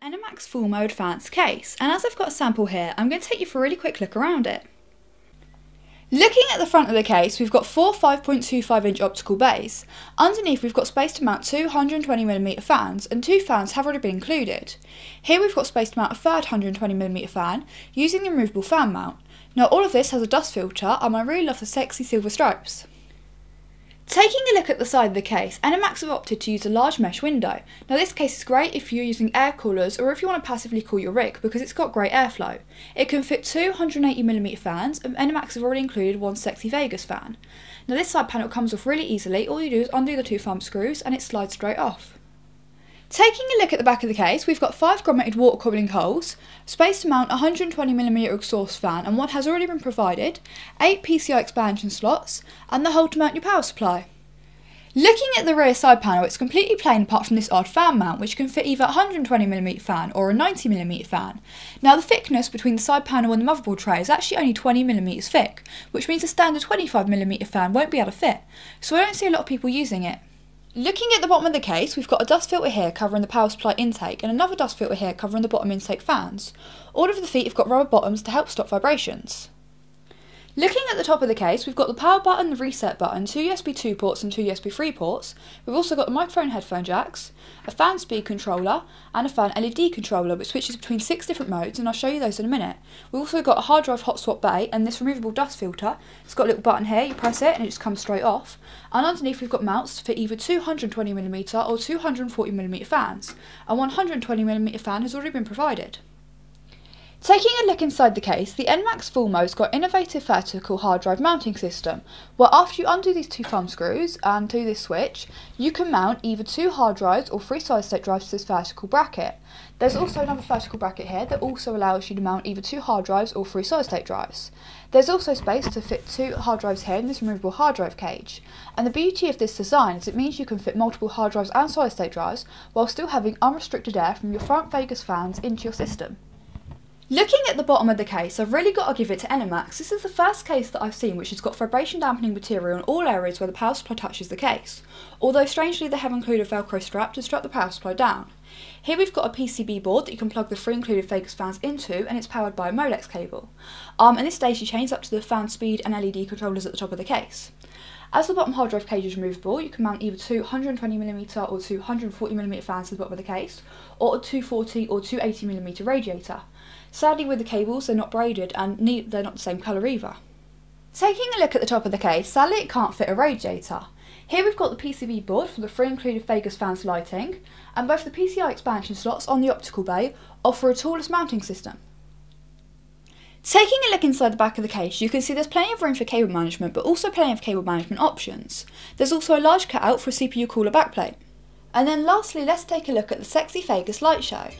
Enermax Fulmo Advanced case, and as I've got a sample here, I'm going to take you for a really quick look around it. Looking at the front of the case, we've got four 5.25 inch optical bays. Underneath we've got space to mount two 120mm fans, and two fans have already been included. Here we've got space to mount a third 120mm fan, using the removable fan mount. Now all of this has a dust filter, and I really love the sexy silver stripes. Taking a look at the side of the case, Enermax have opted to use a large mesh window. Now this case is great if you're using air coolers or if you want to passively cool your rig because it's got great airflow. It can fit two 180mm fans, and Enermax have already included one sexy Vegas fan. Now this side panel comes off really easily. All you do is undo the two thumb screws and it slides straight off. Taking a look at the back of the case, we've got 5 grommeted water cooling holes, space to mount a 120mm exhaust fan, and one has already been provided, 8 PCI expansion slots, and the hole to mount your power supply. Looking at the rear side panel, it's completely plain apart from this odd fan mount, which can fit either a 120mm fan or a 90mm fan. Now the thickness between the side panel and the motherboard tray is actually only 20mm thick, which means a standard 25mm fan won't be able to fit, so I don't see a lot of people using it. Looking at the bottom of the case, we've got a dust filter here covering the power supply intake and another dust filter here covering the bottom intake fans. All of the feet have got rubber bottoms to help stop vibrations. Looking at the top of the case, we've got the power button, the reset button, two USB 2 ports and two USB 3 ports. We've also got the microphone headphone jacks, a fan speed controller and a fan LED controller which switches between 6 different modes, and I'll show you those in a minute. We've also got a hard drive hot swap bay and this removable dust filter. It's got a little button here, you press it and it just comes straight off. And underneath we've got mounts for either 220mm or 240mm fans, and one 120mm fan has already been provided. Taking a look inside the case, the Enermax Fulmo's got an innovative vertical hard drive mounting system, where after you undo these two thumb screws and do this switch, you can mount either two hard drives or three solid state drives to this vertical bracket. There's also another vertical bracket here that also allows you to mount either two hard drives or three solid state drives. There's also space to fit two hard drives here in this removable hard drive cage. And the beauty of this design is it means you can fit multiple hard drives and solid state drives while still having unrestricted air from your front Vegas fans into your system. Looking at the bottom of the case, I've really got to give it to Enermax. This is the first case that I've seen which has got vibration dampening material in all areas where the power supply touches the case, although strangely they have included a velcro strap to strap the power supply down. Here we've got a PCB board that you can plug the 3 included Vegas fans into, and it's powered by a Molex cable. And this daisy chains up to the fan speed and LED controllers at the top of the case. As the bottom hard drive cage is removable, you can mount either two 120mm or two 140mm fans to the bottom of the case, or a 240 or 280mm radiator. Sadly with the cables they're not braided and they're not the same colour either. Taking a look at the top of the case, sadly it can't fit a radiator. Here we've got the PCB board for the 3 included Vegas fans lighting, and both the PCI expansion slots on the optical bay offer a toolless mounting system. Taking a look inside the back of the case, you can see there's plenty of room for cable management, but also plenty of cable management options. There's also a large cutout for a CPU cooler backplate. And then lastly, let's take a look at the sexy Vegas light show.